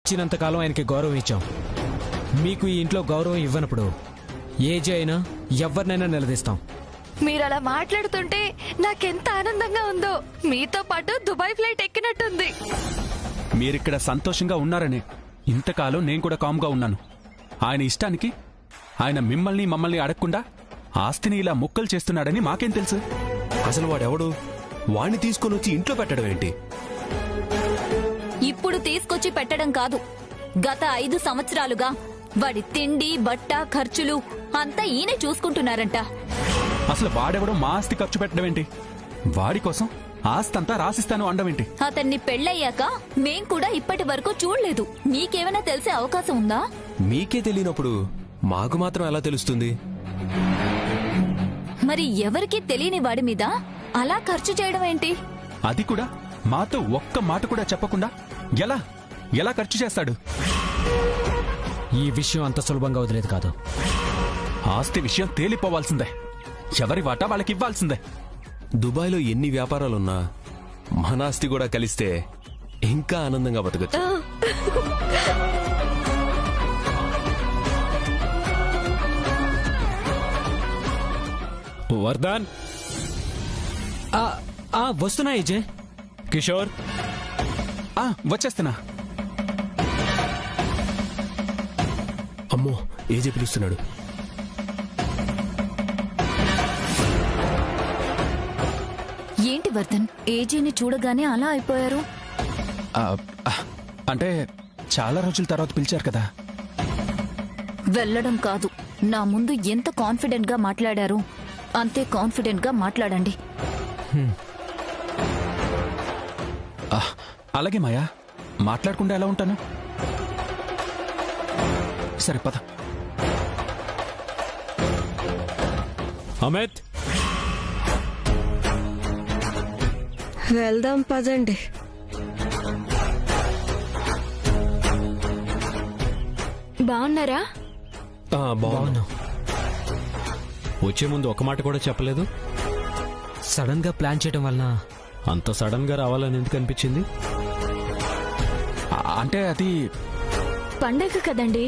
ఇచ్చినంతకాలం ఆయనకి గౌరవం ఇచ్చాం. మీకు ఈ ఇంట్లో గౌరవం ఇవ్వనప్పుడు ఏజీ అయినా ఎవరినైనా నిలదీస్తాం. మీరలా మాట్లాడుతుంటే నాకెంత ఆనందంగా ఉందో. మీతో పాటు దుబాయ్ ఫ్లైట్ ఎక్కినట్టుంది. మీరిక్కడ సంతోషంగా ఉన్నారని ఇంతకాలం నేను కూడా కామ్గా ఉన్నాను. ఆయన ఇష్టానికి ఆయన మమ్మల్ని అడగకుండా ఆస్తిని ఇలా ముక్కలు చేస్తున్నాడని మాకేం తెలుసు? అసలు వాడెవడు? వాణ్ణి తీసుకొని వచ్చి ఇంట్లో పెట్టడం ఏంటి? ఇప్పుడు తీసుకొచ్చి పెట్టడం కాదు, గత 5 సంవత్సరాలుగా వాడి తిండి బట్ట ఖర్చులు అంతా ఈయనే చూసుకుంటున్నారంట. అసలు వాడెవడో మా ఆస్తి ఖర్చు పెట్టడం ఏంటి? వాడి కోసం ఆస్తంతా రాసిస్తాను అండమేంటి? అతన్ని పెళ్ళయ్యాక మేం కూడా ఇప్పటి వరకు చూడలేదు. మీకేమైనా తెలిసే అవకాశం ఉందా? మీకే తెలియనప్పుడు మాకు మాత్రం ఎలా తెలుస్తుంది? మరి ఎవరికీ తెలియని వాడి మీద అలా ఖర్చు చేయడం ఏంటి? అది కూడా మాతో ఒక్క మాట కూడా చెప్పకుండా ఎలా ఎలా ఖర్చు చేస్తాడు? ఈ విషయం అంత సులభంగా వదిలేదు కాదు. ఆస్తి విషయం తేలిపోవాల్సిందే. ఎవరి వాటా వాళ్ళకి ఇవ్వాల్సిందే. దుబాయ్లో ఎన్ని వ్యాపారాలున్నా మన ఆస్తి కూడా కలిస్తే ఇంకా ఆనందంగా బతకచ్చు. వర్ధన్, వస్తున్నా ఏజే. కిషోర్, వచ్చేస్తున్నా. అమ్మో, ఏజే పిలుస్తున్నాడు. ఏంటి వర్ధన్, ఏజీని చూడగానే అలా అయిపోయారు? అంటే చాలా రోజుల తర్వాత పిలిచారు కదా. వెళ్ళడం కాదు, నా ముందు ఎంత కాన్ఫిడెంట్ గా మాట్లాడారు అంతే కాన్ఫిడెంట్ గా మాట్లాడండి. అలాగే మాయా, మాట్లాడకుండా ఎలా ఉంటాను? సరే పద. అమిత్, వెళ్దాం పదండి. బాగున్నారా? బాగున్నా. వచ్చే ముందు ఒక మాట కూడా చెప్పలేదు. సడన్ గా ప్లాన్ చేయడం వలన అంత సడన్ గా రావాలని ఎందుకు అనిపించింది? అంటే అది పండగ కదండి,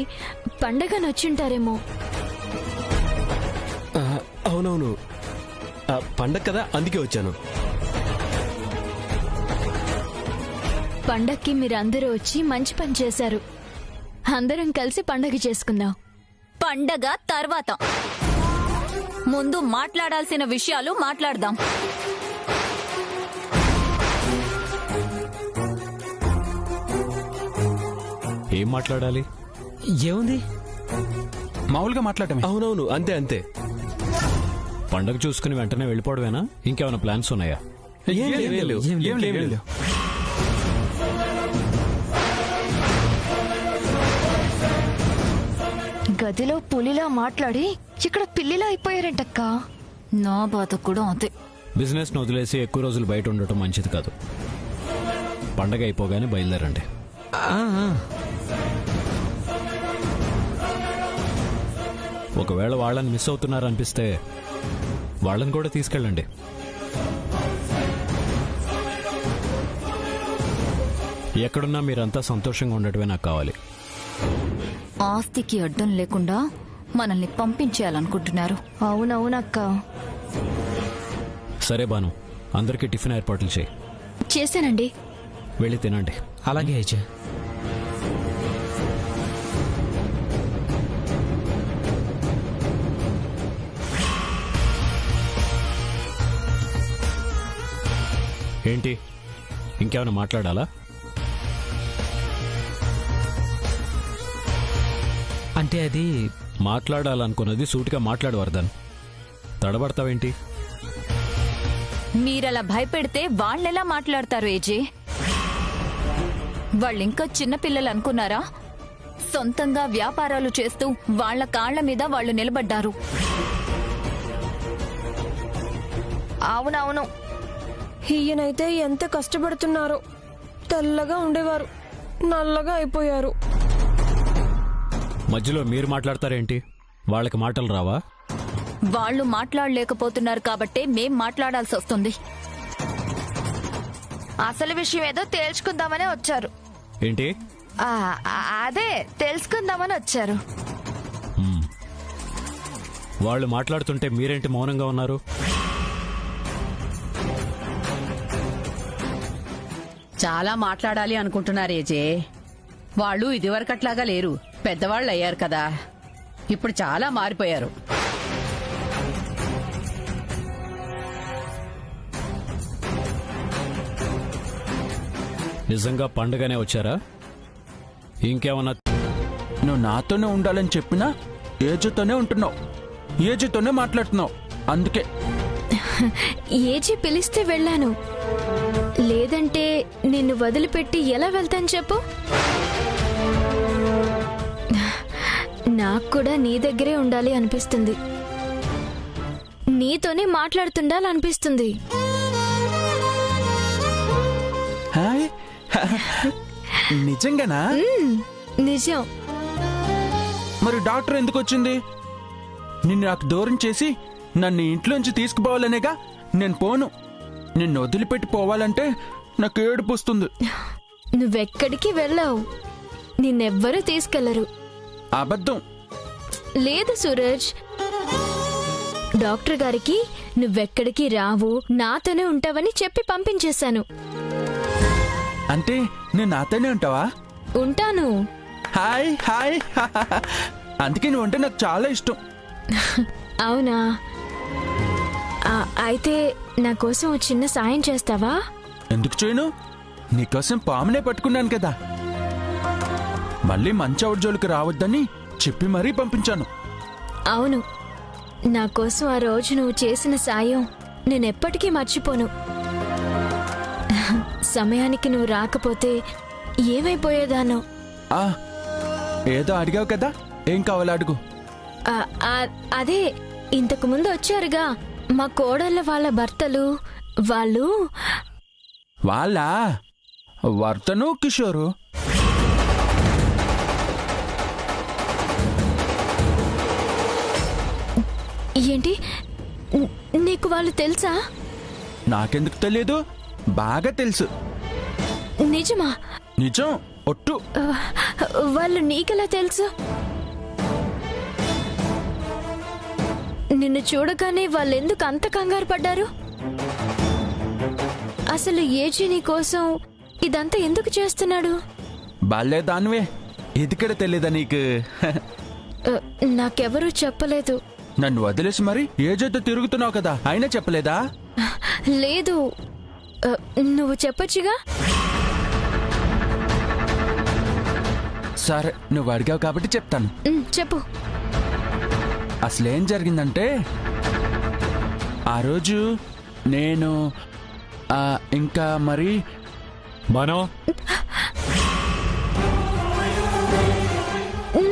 పండగ నచ్చుంటారేమో. అవునవును, పండగ కదా, అందుకే వచ్చాను. పండక్కి మీరందరూ వచ్చి మంచి పని చేశారు. అందరం కలిసి పండగ చేసుకుందాం. పండగ తర్వాత, ముందు మాట్లాడాల్సిన విషయాలు మాట్లాడదాం. ఏం మాట్లాడాలి? ఏముంది, మామూలుగా మాట్లాడటమే. అవునవును, అంతే అంతే. పండగ చూసుకుని వెంటనే వెళ్ళిపోవడమేనా? ఇంకేమైనా ప్లాన్స్ ఉన్నాయా? ఏం లేవు. గదిలో పులిలా మాట్లాడి ఇక్కడ పిల్లిలా అయిపోయారంటక్క. నా బాధ కూడా అంతే. బిజినెస్ ను వదిలేసి ఎక్కువ రోజులు బయట ఉండటం మంచిది కాదు. పండగ అయిపోగానే బయలుదేరండి. ఒకవేళ వాళ్ళని మిస్ అవుతున్నారనిపిస్తే వాళ్ళని కూడా తీసుకెళ్ళండి. ఎక్కడున్నా మీరంతా సంతోషంగా ఉండటమే నాకు కావాలి. ఆస్తికి అడ్డం లేకుండా మనల్ని పంపించేయాలనుకుంటున్నారు. అవునవునక్క. సరే బాను, అందరికీ టిఫిన్ ఏర్పాట్లు చేయి. చేశానండి. వెళ్ళి తినండి. అలాగే ఏజే. ఏంటి, ఇంకేమైనా మాట్లాడాలా? అంటే అది మాట్లాడాలనుకున్నది సూటిగా మాట్లాడు వర్ధన్. తడబడతావేంటి? మీరలా భయపెడితే వాళ్ళెలా మాట్లాడతారు ఏజే? వాళ్ళింకా చిన్నపిల్లలు అనుకున్నారా? సొంతంగా వ్యాపారాలు చేస్తూ వాళ్ల కాళ్ల మీద వాళ్ళు నిలబడ్డారు. అవునవును, ఈయనైతే ఎంత కష్టపడుతున్నారో. తెల్లగా ఉండేవారు, నల్లగా అయిపోయారు. మధ్యలో మీరు మాట్లాడతారేంటి? వాళ్ళకి మాటలు రావా? వాళ్ళు మాట్లాడలేకపోతున్నారు కాబట్టే మేం మాట్లాడాల్సి వస్తుంది. అసలు విషయం ఏదో తేల్చుకుందామనే వచ్చారు. ఏంటి? ఆ, అదే తెలుసుకుందామని వచ్చారు. వాళ్ళు మాట్లాడుతుంటే మీరేంటి మౌనంగా ఉన్నారు? చాలా మాట్లాడాలి అనుకుంటున్నారేజే. వాళ్ళు ఇదివరకట్లాగా లేరు, పెద్దవాళ్ళు అయ్యారు కదా, ఇప్పుడు చాలా మారిపోయారు. నిజంగా పండగనే వచ్చారా? ఇంకేమన్నా? నువ్వు నాతోనే ఉండాలని చెప్పినా ఏజుతోనే ఉంటున్నావు, ఏజుతోనే మాట్లాడుతున్నావు. అందుకే ఏజీ పిలిస్తే వెళ్ళాను, లేదంటే నిన్ను వదిలిపెట్టి ఎలా వెళ్తాను చెప్పు? నాకు కూడా నీ దగ్గరే ఉండాలి అనిపిస్తుంది, నీతోనే మాట్లాడుతుండాలనిపిస్తుంది. హాయ్. నిజంగానా? నిజం. మరి డాక్టర్ ఎందుకు వచ్చింది? నిన్ను నాకు దూరం చేసి నన్ను ఇంట్లోంచి తీసుకుపోవాలనేగా. నేను పోను. నిన్ను వదిలిపెట్టి పోవాలంటే నాకు ఏడుపు వస్తుంది. నువ్వెక్కడికి వెళ్ళావు, నిన్నెవ్వరూ తీసుకెళ్లరు. అబద్ధం. లేదు సూరజ్, డాక్టర్ గారికి నువ్వెక్కడికి రావు, నాతోనే ఉంటావని చెప్పి పంపించేశాను. అంటే నేను నాతోనే ఉంటావా? ఉంటాను. Hi hi. అందుకే నువ్వు అంటే నాకు చాలా ఇష్టం. అవునా? అయితే నా కోసం ఓ చిన్న సాయం చేస్తావా? ఎందుకు చేయను? నీకోసం పామునే పట్టుకున్నాను కదా. మళ్ళీ మంచి జోలికి రావద్దని చెప్పి మరీ పంపించాను. అవును, నా కోసం ఆ రోజు నువ్వు చేసిన సాయం నేనెప్పటికీ మర్చిపోను. సమయానికి నువ్వు రాకపోతే ఏమైపోయేదానో. ఏదో అడిగావు కదా, ఏం కావాలో అడుగు. అదే ఇంతకు ముందు వచ్చారుగా మా కోడళ్ళ వాళ్ళ భర్తలు, వాళ్ళ వర్తను కిషోరు. ఏంటి, నీకు వాళ్ళు తెలుసా? నాకెందుకు తెలియదు, బాగా తెలుసు. నిజమా? నిజం, ఒట్టు. వాళ్ళు నీకెలా తెలుసు? నిన్ను చూడగానే వాళ్ళెందుకు అంత కంగారు పడ్డారు? అసలు ఏజీ నీ కోసం ఇదంతా ఎందుకు చేస్తున్నాడు? బాలే దానివే, ఇదిక్కడ తెలీదా నీకు? నాకెవరూ చెప్పలేదు. నన్ను వదిలేసి మరి ఏజైతే తిరుగుతున్నావు కదా, అయినా చెప్పలేదా? లేదు, నువ్వు చెప్పొచ్చుగా. సరే, నువ్వు అడిగావు కాబట్టి చెప్తాను. చెప్పు. అసలేం జరిగిందంటే, ఆ రోజు నేను ఇంకా మరి మనో,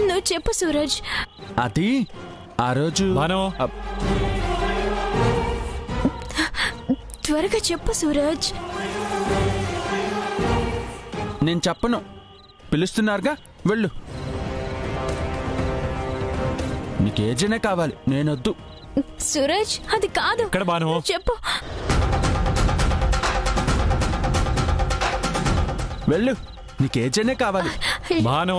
నువ్వు చెప్పు సూరజ్. అది ఆ రోజు మనో, త్వరగా చెప్పు సూరజ్. నేను చెప్పను, పిలుస్తున్నారుగా, వెళ్ళు. నీకేజనే కావాలి, నేనొద్దు. సూరజ్, అది కాదు. ఇక్కడ బాను. చెప్పు. వెళ్ళు, నీకేజనే కావాలి. బాను,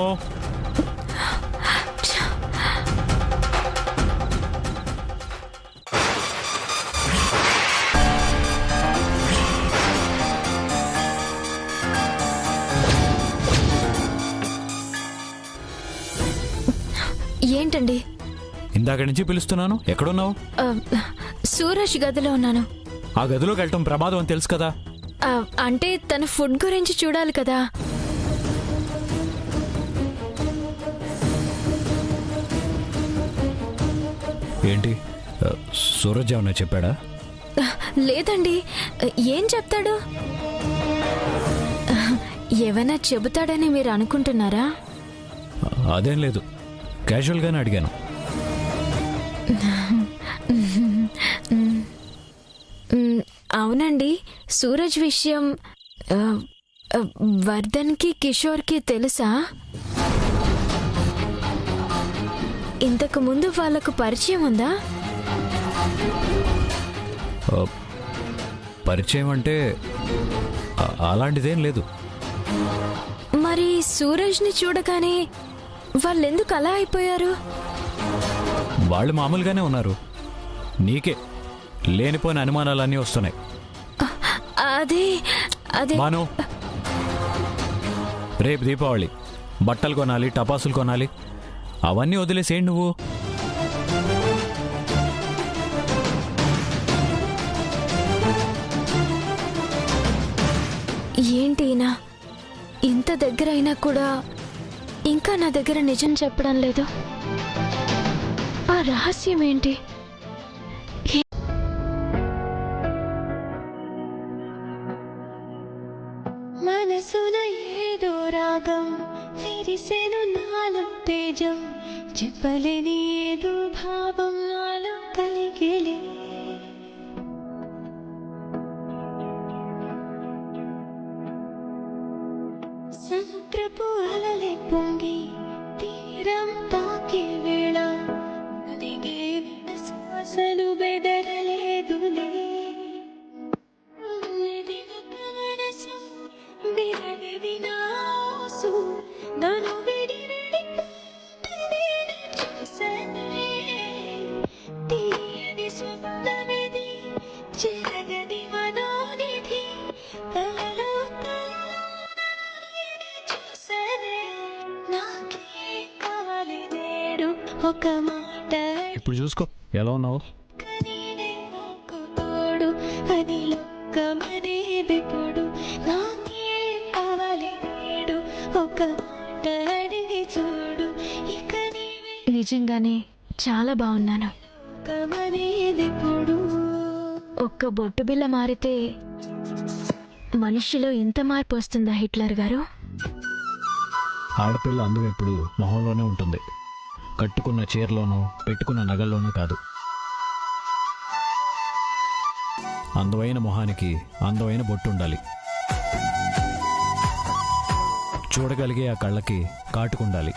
ఏంటండి? ఇందాక నుంచి పిలుస్తున్నాను, ఎక్కడున్నావు? సూరజ్ గదిలో ఉన్నాను. ఆ గదిలోకి వెళ్ళటం ప్రమాదం అని తెలుసు కదా. అంటే తన ఫుడ్ గురించి చూడాలి కదా. ఏంటి, సూరజ్ ఏమన్నా చెప్పాడా? లేదండి, ఏం చెప్తాడు? ఏమైనా చెబుతాడని మీరు అనుకుంటున్నారా? అదేం లేదు, క్యాజువల్గానే అడిగాను. అవునండి, సూరజ్ విషయం వర్ధన్కి కిషోర్కి తెలుసా? ఇంతకు ముందు వాళ్లకు పరిచయం ఉందా? పరిచయం అంటే అలాంటిదేం లేదు. మరి మరి సూరజ్ని చూడగానే వాళ్ళెందుకు అలా అయిపోయారు? వాళ్ళు మామూలుగానే ఉన్నారు. నీకే లేనిపోయిన అనుమానాలన్నీ వస్తున్నాయి. అదే అదే మాను, రేపు దీపావళి, బట్టలు కొనాలి, టపాసులు కొనాలి, అవన్నీ వదిలేసేయండి నువ్వు. ఏంటినా ఇంత దగ్గర అయినా కూడా ఇంకా నా దగ్గర నిజం చెప్పడం లేదు. ఆ రహస్యం ఏంటి? మనసున ఏదో రాగం విరిసెను నాలో తేజం, చెప్పలేని ఏదో భావం నాలో కలిగేలే. సముద్రపు అలలే పొంగి తీరం తాకే వేళ, దిగే శ్వాసలు బెదరలేదులే. ఒక మాట ఇప్పుడు చూసుకో ఎలా ఉన్నావు. తోడు అని లోకమనేది పొడు, నాకే కావాలి నేడు ఒక మాట అడిగి చూడు. ఇక నిజంగానే చాలా బాగున్నాను. లోకమనేది పొడు. ఒక్క బొట్టు బిల్ల మారితే మనిషిలో ఇంత మార్పు వస్తుందా హిట్లర్ గారు? ఆడపిల్ల అందం ఎప్పుడు మొహంలోనే ఉంటుంది, కట్టుకున్న చీరలోనూ పెట్టుకున్న నగల్లోనూ కాదు. అందమైన మొహానికి అందమైన బొట్టు ఉండాలి. చూడగలిగే ఆ కళ్ళకి కాటుకుండాలి.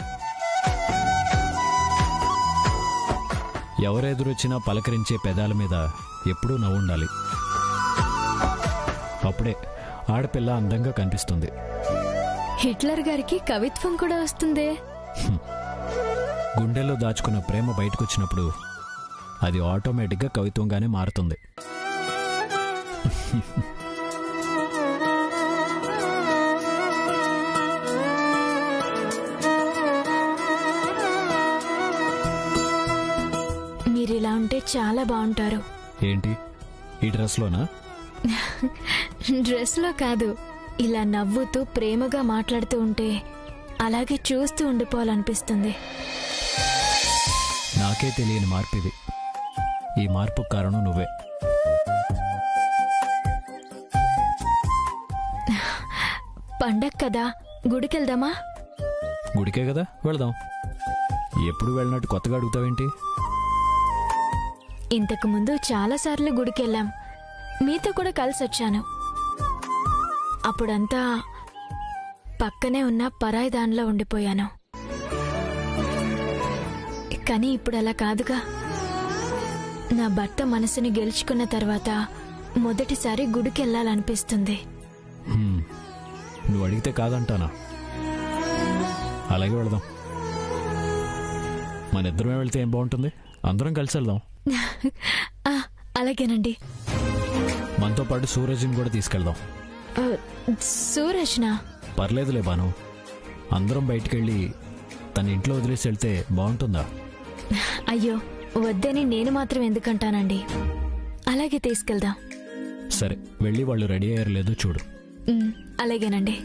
ఎవరెదురొచ్చినా పలకరించే పెదాల మీద ఎప్పుడూ నవ్వుండాలి. అప్పుడే ఆడపిల్ల అందంగా కనిపిస్తుంది. హిట్లర్ గారికి కవిత్వం కూడా వస్తుందే. గుండెల్లో దాచుకున్న ప్రేమ బయటకొచ్చినప్పుడు అది ఆటోమేటిక్గా కవిత్వంగానే మారుతుంది. మీరిలా ఉంటే చాలా బాగుంటారు. ఏంటి ఈ డ్రెస్లోనా? డ్రెస్లో కాదు, ఇలా నవ్వుతూ ప్రేమగా మాట్లాడుతూ ఉంటే అలాగే చూస్తూ ఉండిపోవాలనిపిస్తుంది. నాకే తెలియని మార్పు ఇది. ఈ మార్పు కారణం నువ్వే. పండగ కదా, గుడికెళ్దామా? గుడికే కదా, వెళదాం. ఎప్పుడు వెళ్ళినట్టు కొత్తగా అడుగుతావేంటి? ఇంతకు ముందు చాలాసార్లు గుడికెళ్ళాం, మీతో కూడా కలిసి వచ్చాను. అప్పుడంతా పక్కనే ఉన్న పరాయి దానిలో ఉండిపోయాను. కానీ ఇప్పుడు అలా కాదుగా. నా భర్త మనసుని గెలుచుకున్న తర్వాత మొదటిసారి గుడికి వెళ్ళాలనిపిస్తుంది. నువ్వు అడిగితే కాదంటానా? అలాగే వెళదాం. మన ఇద్దరమే వెళ్తే ఏం బాగుంటుంది? అందరం కలిసి వెళ్దాం. అలాగేనండి. మనతో పాటు సూరజ్ని కూడా తీసుకెళ్దాం. సూరజ్నా? పర్లేదులే బాను, అందరం బయటికెళ్ళి తన ఇంట్లో వదిలేసి వెళ్తే బాగుంటుందా? అయ్యో వద్దని నేను మాత్రం ఎందుకంటానండి. అలాగే తీసుకెళ్దాం. సరే, వెళ్ళి వాళ్ళు రెడీ అయ్యారు లేదో చూడు. అలాగేనండి.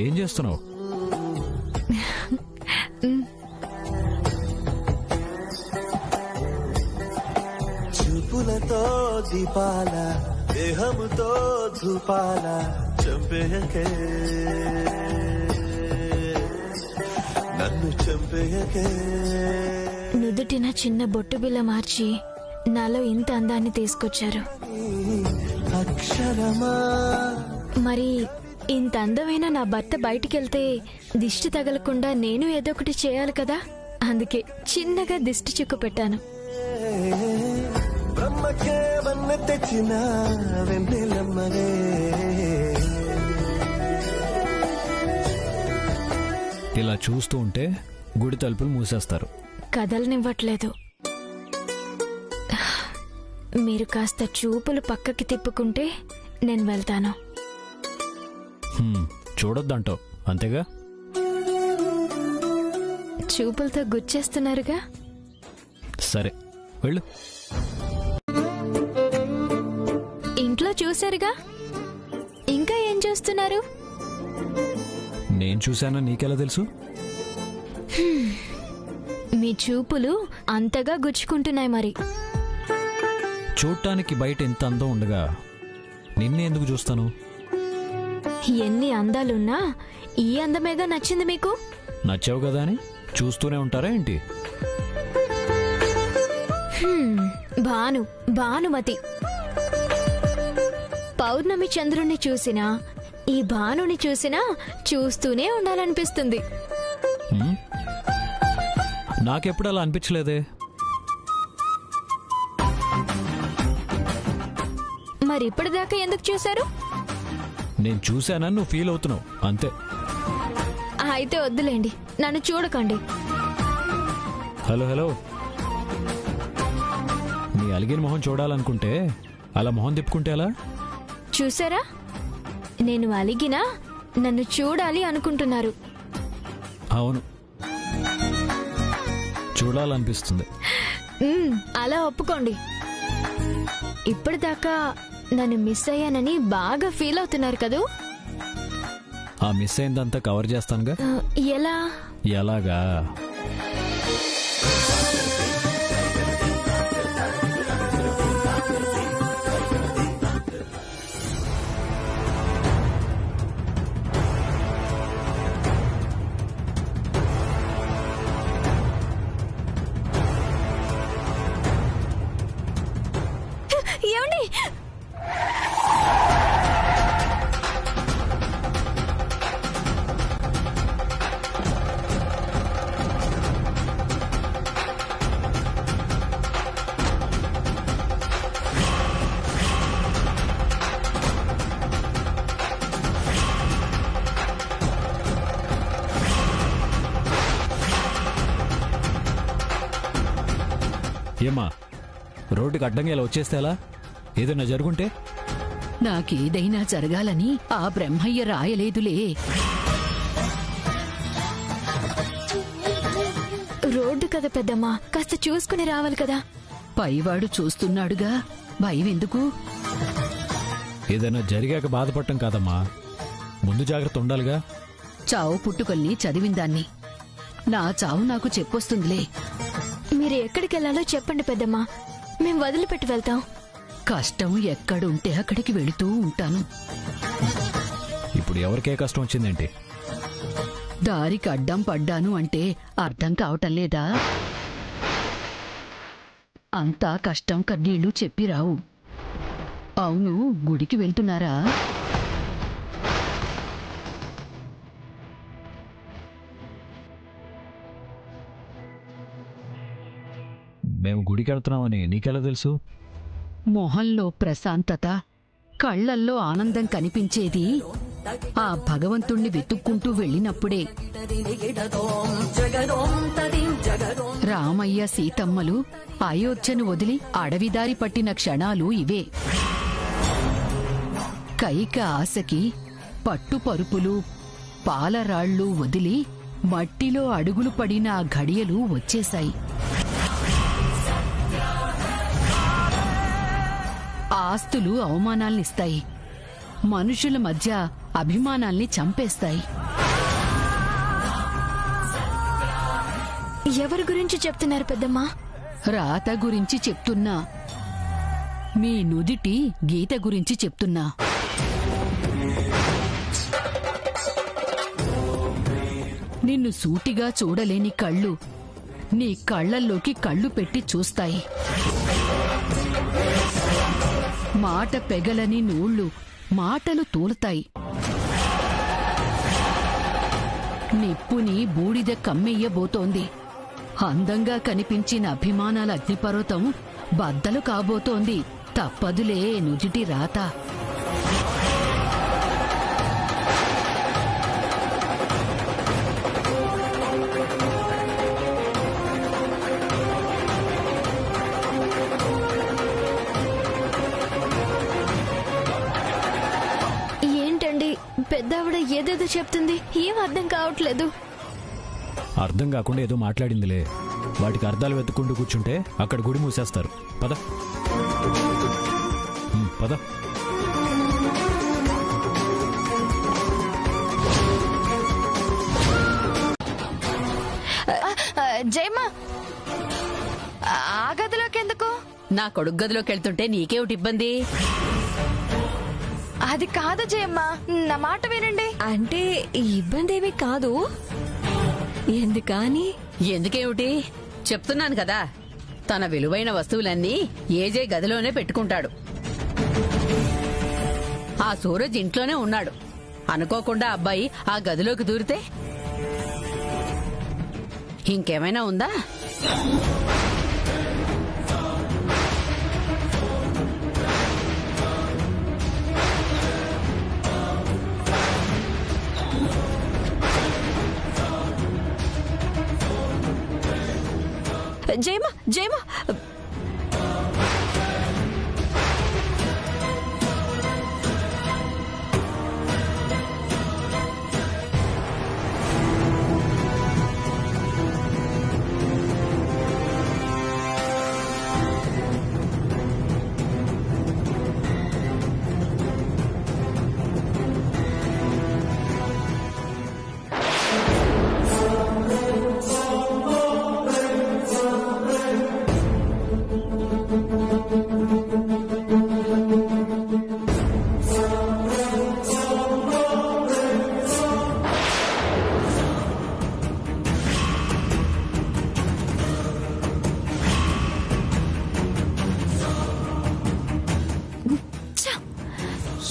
ఏం చేస్తున్నావు? చూపులతో దీపాల, దేహముతో ధూపాల చంపేయకే, నన్ను చంపేయకే. నుదుటిన చిన్న బొట్టు బిల్ల మార్చి నాలో ఇంత అందాన్ని తీసుకొచ్చారు. అక్షరమా మరి ఇంత అందమైన నా భర్త బయటికెళ్తే దిష్టి తగలకుండా నేను ఏదో ఒకటి చేయాలి కదా, అందుకే చిన్నగా దిష్టి చుక్క పెట్టాను. బ్రహ్మకే వన్న తెచ్చిన వెన్నెలమ్మనే. ఇలా చూస్తూ ఉంటే గుడి తలుపులు మూసేస్తారు. కదలనివ్వట్లేదు. మీరు కాస్త చూపులు పక్కకి తిప్పుకుంటే నేను వెళ్తాను. చూడొద్దంటావు అంతేగా? చూపులతో గుచ్చేస్తున్నారుగా. సరే వెళ్ళు. ఇంట్లో చూశారుగా, ఇంకా ఏం చూస్తున్నారు? నేను చూశానా నీకెలా తెలుసు? మీ చూపులు అంతగా గుచ్చుకుంటున్నాయి. మరి చూడటానికి బయట ఎంత అందం ఉండగా నిన్నే ఎందుకు చూస్తాను? ఎన్ని అందాలున్నా ఈ అందమేగా నచ్చింది మీకు. నచ్చావు కదా అని చూస్తూనే ఉంటారా ఏంటి? భానుమతి. పౌర్ణమి చంద్రుణ్ణి చూసినా ఈ భానుని చూసినా చూస్తూనే ఉండాలనిపిస్తుంది. నాకెప్పుడు అలా అనిపించలేదే. మరి ఇప్పటిదాకా ఎందుకు చూశారు? నేను చూశానని నువ్వు ఫీల్ అవుతున్నావు అంతే. అయితే వద్దులేండి, నన్ను చూడకండి. హలో నీ అలిగిన మొహం చూడాలనుకుంటే అలా మొహం తిప్పుకుంటే ఎలా? చూసారా, నేను అలిగినా నన్ను చూడాలి అనుకుంటున్నారు. అవును, చూడాలనిపిస్తుంది. అలా ఒప్పుకోండి. ఇప్పటిదాకా నన్ను మిస్ అయ్యానని బాగా ఫీల్ అవుతున్నారు కదూ. ఆ మిస్ అయిందంతా కవర్ చేస్తానుగా. ఎలా? ఎలాగా? ఏమండి? ఏమ్మా, రోడ్డుకి అడ్డంగా ఇలా వచ్చేస్తే ఎలా? ఏదైనా జరుగుంటే? నాకేదైనా జరగాలని ఆ బ్రహ్మయ్య రాయలేదులే. రోడ్డు కదా పెద్దమ్మా, కాస్త చూసుకుని రావాలి కదా. పైవాడు చూస్తున్నాడుగా, భయం ఎందుకు? ఏదైనా జరిగాక బాధపడటం కాదమ్మా, ముందు జాగ్రత్త ఉండాలిగా. చావు పుట్టుకల్ని చదివిందాన్ని. నా చావు నాకు చెప్పొస్తుందిలే. మీరు ఎక్కడికి వెళ్ళాలో చెప్పండి పెద్దమ్మా, మేం వదిలిపెట్టి వెళ్తాం. కష్టం ఎక్కడుంటే అక్కడికి వెళుతూ ఉంటాను. ఇప్పుడు ఎవరికే కష్టం వచ్చిందేంటి? దారికి అడ్డం పడ్డాను అంటే అర్థం కావటం లేదా? అంతా కష్టం కన్నీళ్లు చెప్పి రావు. అవును, గుడికి వెళ్తున్నారా? మేము గుడికి వెళ్తున్నామని నీకెలా తెలుసు? మొహంలో ప్రశాంతత, కళ్లల్లో ఆనందం కనిపించేది ఆ భగవంతుణ్ణి వెతుక్కుంటూ వెళ్ళినప్పుడే. రామయ్య సీతమ్మలు అయోధ్యను వదిలి అడవిదారి పట్టిన క్షణాలు ఇవే. కైక ఆశకి పట్టుపరుపులు, పాలరాళ్ళు వదిలి మట్టిలో అడుగులు పడిన ఆ ఘడియలు వచ్చేశాయి. ఆస్తులు అవమానాల్నిస్తాయి, మనుషుల మధ్య అభిమానాల్ని చంపేస్తాయి. ఎవరి గురించి చెప్తున్నారు పెద్దమ్మా? రాత గురించి చెప్తున్నా, మీ నుదిటి గీత గురించి చెప్తున్నా. నిన్ను సూటిగా చూడలేని కళ్ళు నీ కళ్ళల్లోకి కళ్ళు పెట్టి చూస్తాయి. మాట పెగలని నూళ్ళు మాటలు తూలుతాయి. నిప్పుని బూడిద కమ్మెయ్యబోతోంది. అందంగా కనిపించిన అభిమానాల అగ్నిపర్వతం బద్దలు కాబోతోంది. తప్పదులే నుదిటి రాత. ఏంటండి పెద్దావిడ ఏదేదో చెప్తుంది, ఏం అర్థం కావట్లేదు. అర్థం కాకుండా ఏదో మాట్లాడిందిలే. వాటికి అర్థాలు వెతుక్కుంటూ కూర్చుంటే అక్కడ గుడి మూసేస్తారు. పద పద. జయమ్మ, ఆ గదిలోకి ఎందుకు? నా కొడుకు గదిలోకి వెళ్తుంటే నీకేమిటి ఇబ్బంది? అది కాదు జయమ్మ, నా మాట వినండి. అంటే ఇబ్బంది ఏమీ కాదు. ఎందుకని? ఎందుకేమిటి చెప్తున్నాను కదా, తన విలువైన వస్తువులన్నీ ఏజే గదిలోనే పెట్టుకుంటాడు. ఆ సూరజ్ ఇంట్లోనే ఉన్నాడు. అనుకోకుండా అబ్బాయి ఆ గదిలోకి దూరితే ఇంకేమైనా ఉందా? జయమ్మ, జయమ్మ,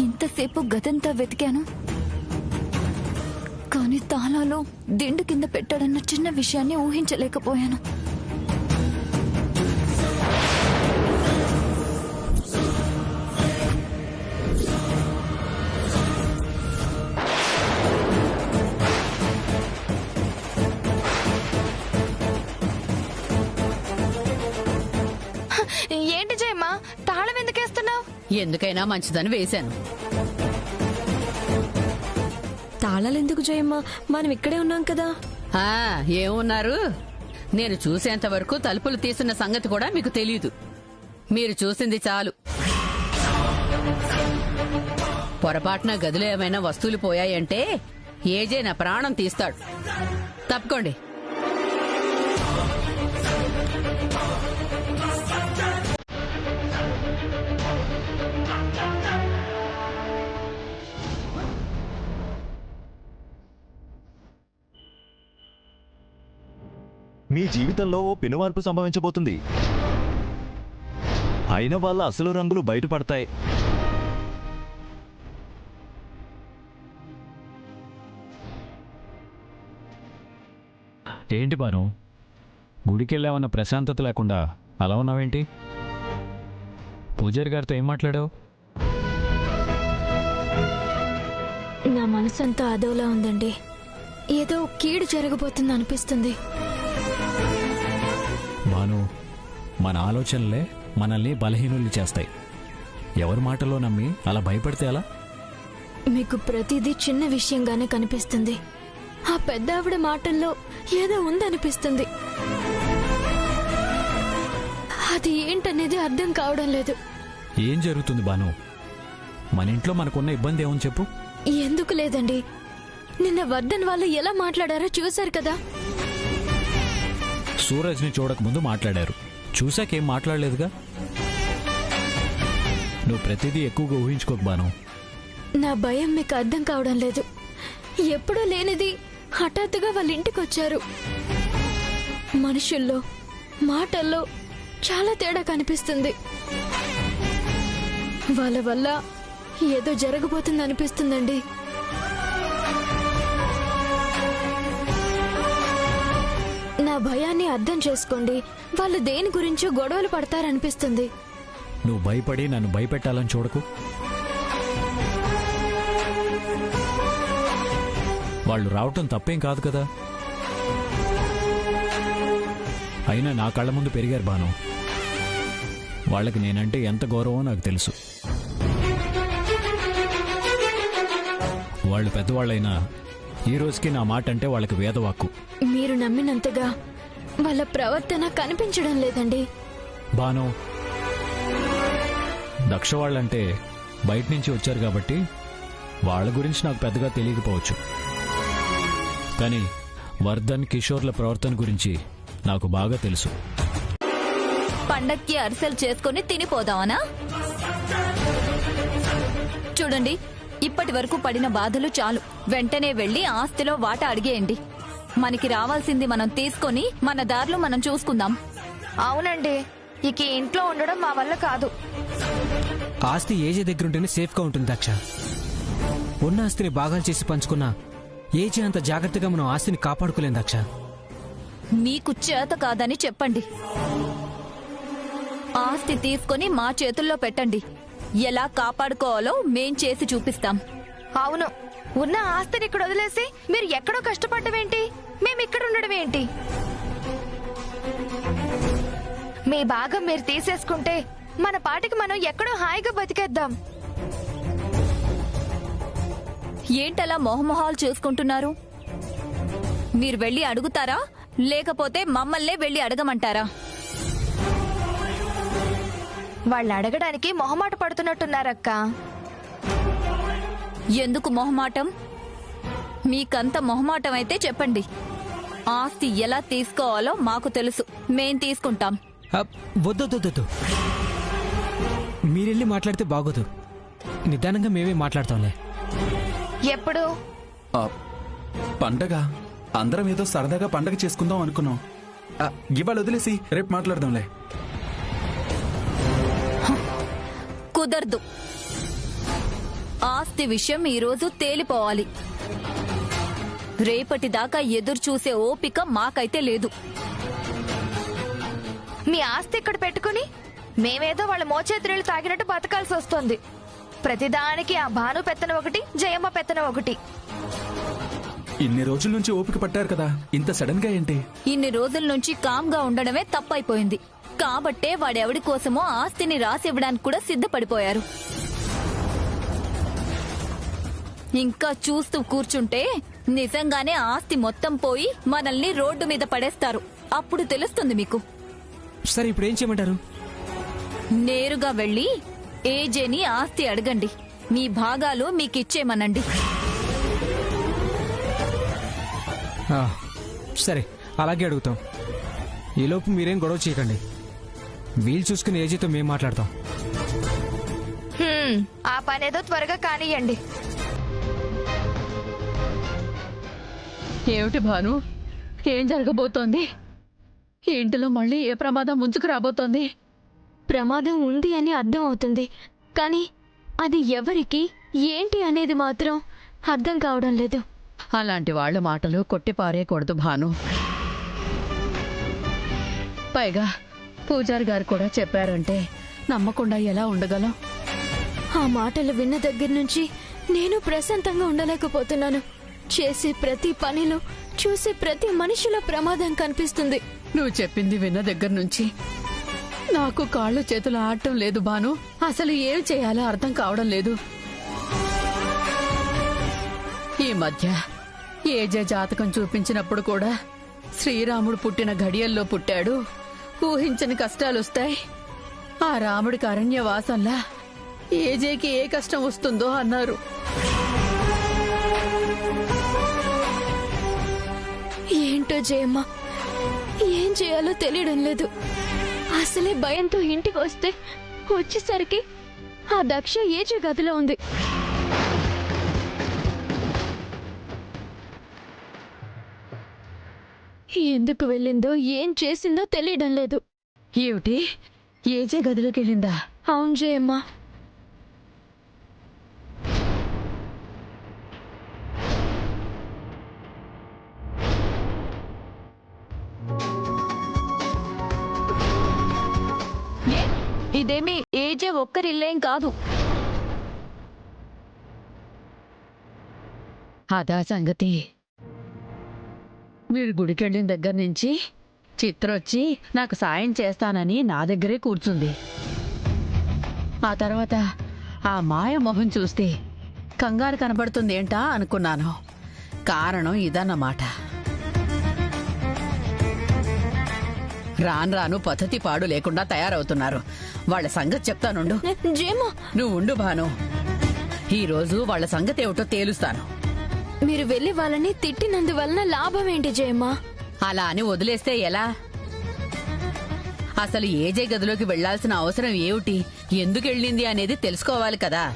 ఇంతసేపు గదంతా వెతికాను, కానీ తాళాలు దిండు కింద పెట్టాడన్న చిన్న విషయాన్ని ఊహించలేకపోయాను. ఏంటి జయమ్మ, తాళం ఎందుకేస్తున్నావు? ఎందుకైనా మంచిదని వేశాను. తాళాలెందుకు జయమ్మ, మనం ఇక్కడే ఉన్నాం కదా. ఏమున్నారు, నేను చూసేంత వరకు తలుపులు తీసిన సంగతి కూడా మీకు తెలీదు. మీరు చూసింది చాలు. పొరపాటున గదిలో ఏమైనా వస్తువులు పోయాయంటే ఏజే నా ప్రాణం తీస్తాడు. తప్పుకోండి. మీ జీవితంలో ఓ పెనుమార్పు సంభవించబోతుంది. అయిన వాళ్ళ అసలు రంగులు బయటపడతాయి. ఏంటి బాను, గుడికెళ్ళామన్న ప్రశాంతత లేకుండా అలా ఉన్నావేంటి? పూజారి గారితో ఏం మాట్లాడావు? నా మనసంతా అదోలా ఉందండి. ఏదో కీడు జరగబోతుంది అనిపిస్తుంది. బాను, మన ఆలోచనలే మనల్ని బలహీనుల్ని చేస్తాయి. ఎవరి మాటలో నమ్మి అలా భయపడితే అలా? మీకు ప్రతిదీ చిన్న విషయంగానే కనిపిస్తుంది. ఆ పెద్ద ఆవిడ మాటల్లో ఏదో ఉందనిపిస్తుంది. అది ఏంటనేది అర్థం కావడం లేదు. ఏం జరుగుతుంది బాను? మన ఇంట్లో మనకున్న ఇబ్బంది ఏమని చెప్పు. ఎందుకు లేదండి, నిన్న వర్ధన్ వాళ్ళు ఎలా మాట్లాడారో చూశారు కదా. సూరజ్ని చూడకముందు మాట్లాడారు, చూశాకేం మాట్లాడలేదుగా. నువ్వు ప్రతిదీ ఎక్కువగా ఊహించుకోకు బాను. నా భయం మీకు అర్థం కావడం లేదు. ఎప్పుడూ లేనిది హఠాత్తుగా వాళ్ళ ఇంటికి వచ్చారు. మనుషుల్లో మాటల్లో చాలా తేడా కనిపిస్తుంది. వాళ్ళ వల్ల ఏదో జరగబోతుంది అనిపిస్తుందండి. నా భయాన్ని అర్థం చేసుకోండి. వాళ్ళు దేని గురించో గొడవలు పడతారనిపిస్తుంది. నువ్వు భయపడి నన్ను భయపెట్టాలని చూడకు. వాళ్ళు రావటం తప్పేం కాదు కదా. అయినా నా కళ్ళ ముందు పెరిగారు బాను. వాళ్ళకి నేనంటే ఎంత గౌరవమో నాకు తెలుసు. వాళ్ళు పెద్దవాళ్ళైనా ఈ రోజుకి నా మాట అంటే వాళ్ళకి వేదవాక్కు. మీరు నమ్మినంతగా వాళ్ళ ప్రవర్తన కనిపించడం లేదండి. బాను, దక్ష వాళ్ళంటే బయట నుంచి వచ్చారు కాబట్టి వాళ్ళ గురించి నాకు పెద్దగా తెలియకపోవచ్చు. కానీ వర్ధన్, కిషోర్ల ప్రవర్తన గురించి నాకు బాగా తెలుసు. పండక్కి అరిసెలు చేసుకుని తినిపోదామనా? చూడండి, ఇప్పటి వరకు పడిన బాధలు చాలు. వెంటనే వెళ్లి ఆస్తిలో వాటా అడిగేయండి. మనకి రావాల్సింది మనం తీసుకొని మన దారిలో మనం చూసుకుందాం. అవునండి, ఇక ఈ ఇంట్లో ఉండడం మా వల్ల కాదు. ఆస్తి ఏజే దగ్గర ఉంటేనే సేఫ్గా ఉంటుంది దక్ష. ఉన్న ఆస్తిని భాగాలు చేసి పంచుకున్నా ఏజే అంత జాగ్రత్తగా మనం ఆస్తిని కాపాడుకోలేం దక్ష. మీకు చేత కాదని చెప్పండి. ఆస్తి తీసుకొని మా చేతుల్లో పెట్టండి. ఎలా కాపాడుకోవాలో మేం చేసి చూపిస్తాం. అవును, ఉన్న ఆస్తిని ఇక్కడ వదిలేసి మీరు ఎక్కడో కష్టపడ్డమేంటి, మేము ఇక్కడ ఉండడమేంటి? మీ భాగం మీరు తీసేసుకుంటే మన పాటికి మనం ఎక్కడో హాయిగా బతికేద్దాం. ఏంటలా మొహమొహాలు చూసుకుంటున్నారు? మీరు వెళ్ళి అడుగుతారా, లేకపోతే మమ్మల్నే వెళ్ళి అడగమంటారా? వాళ్ళు అడగడానికి మొహమాట పడుతున్నట్టున్నారక్క. ఎందుకు మొహమాటం? మీకంత మొహమాటం అయితే చెప్పండి. ఆస్తి ఎలా తీసుకోవాలో మాకు తెలుసు, మేం తీసుకుంటాం. వద్దొద్దొద్దు, మీరెళ్ళి మాట్లాడితే బాగోదు. నిదానంగా మేమే మాట్లాడతాంలే. ఎప్పుడు? పండగ అందరం ఏదో సరదాగా పండగ చేసుకుందాం అనుకున్నాం. ఇవాళ వదిలేసి రేపు మాట్లాడదాంలే. కుదరదు. ఆస్తి విషయం ఈరోజు తేలిపోవాలి. రేపటిదాకా ఎదురు చూసే ఓపిక మాకైతే లేదు. మీ ఆస్తి ఇక్కడ పెట్టుకుని మేమేదో వాళ్ళ మోచేతులు తాగినట్టు బతకాల్సి వస్తుంది. ప్రతిదానికి ఆ భాను పెత్తన ఒకటి, జయమ్మ పెత్తన ఒకటి. ఇన్ని రోజుల నుంచి ఓపిక పట్టారు కదా, ఇంత సడన్ గా ఏంటి? ఇన్ని రోజుల నుంచి కామ్గా ఉండడమే తప్పైపోయింది. కాబట్టే వాడెవడి కోసమో ఆస్తిని రాసివ్వడానికి కూడా సిద్ధపడిపోయారు. ఇంకా చూస్తూ కూర్చుంటే నిజంగానే ఆస్తి మొత్తం పోయి మనల్ని రోడ్డు మీద పడేస్తారు. అప్పుడు తెలుస్తుంది మీకు. సరే, ఇప్పుడు ఏం చేయమంటారు? నేరుగా వెళ్లి ఏజేని ఆస్తి అడగండి. మీ భాగాలు మీకిచ్చేమనండి. సరే, అలాగే అడుగుతాం. ఈలోపు మీరేం గొడవ చేయకండి. వీలు చూసుకుని ఏజీతో మేము మాట్లాడతాం. ఆ పనేదో త్వరగా కానియండి. ఏమిటి భాను, ఏం జరగబోతోంది? ఇంటిలో మళ్ళీ ఏ ప్రమాదం ముంచుకు రాబోతోంది? ప్రమాదం ఉంది అని అర్థం అవుతుంది, కానీ అది ఎవరికి ఏంటి అనేది మాత్రం అర్థం కావడం లేదు. అలాంటి వాళ్ళ మాటలు కొట్టిపారేయకూడదు భాను. పైగా పూజారి గారు కూడా చెప్పారంటే నమ్మకుండా ఎలా ఉండగలం? ఆ మాటలు విన్న దగ్గర నుంచి నేను ప్రశాంతంగా ఉండలేకపోతున్నాను. చేసే ప్రతి పనిలో, చూసే ప్రతి మనిషిలో ప్రమాదం కనిపిస్తుంది. నువ్వు చెప్పింది విన్న దగ్గర నుంచి నాకు కాళ్ళు చేతులు ఆడటం లేదు భాను. అసలు ఏం చేయాలో అర్థం కావడం లేదు. ఈ మధ్య ఏజే జాతకం చూపించినప్పుడు కూడా శ్రీరాముడు పుట్టిన ఘడియల్లో పుట్టాడు, ఊహించని కష్టాలొస్తాయి, ఆ రాముడికి అరణ్యవాసంలా ఏజేకి ఏ కష్టం వస్తుందో అన్నారు. ఏంటో జయమ్మ, ఏం చేయాలో తెలియడం లేదు. అసలే భయంతో ఇంటికి వచ్చేసరికి ఆ దక్ష ఏజే గదిలో ఉంది. ఎందుకు వెళ్ళిందో ఏం చేసిందో తెలియడం లేదు. ఏమిటి ఏజే గదిలోకి వెళ్ళిందా? అవును జయమ్మ. ఇదేమి ఏజే ఒక్కరిల్లేం కాదు. అదా సంగతి. మీరు గుడికెళ్ళిన దగ్గర నుంచి చిత్రొచ్చి నాకు సాయం చేస్తానని నా దగ్గరే కూర్చుంది. ఆ తర్వాత ఆ మాయ మొహం చూస్తే కంగారు కనబడుతుందేంటా అనుకున్నాను. కారణం ఇదన్నమాట. రాను పద్ధతి పాడు లేకుండా తయారవుతున్నారు. వాళ్ళ సంగతి చెప్తానుండు. నువ్వు ఉండు భాను. ఈరోజు వాళ్ళ సంగతి ఏమిటో తేలుస్తాను. మీరు వెళ్ళి వాళ్ళని తిట్టినందువలన లాభం ఏంటి జయమ్మ? అలా అని వదిలేస్తే ఎలా? అసలు ఏజే గదిలోకి వెళ్లాల్సిన అవసరం ఏమిటి, ఎందుకు వెళ్ళింది అనేది తెలుసుకోవాలి కదా.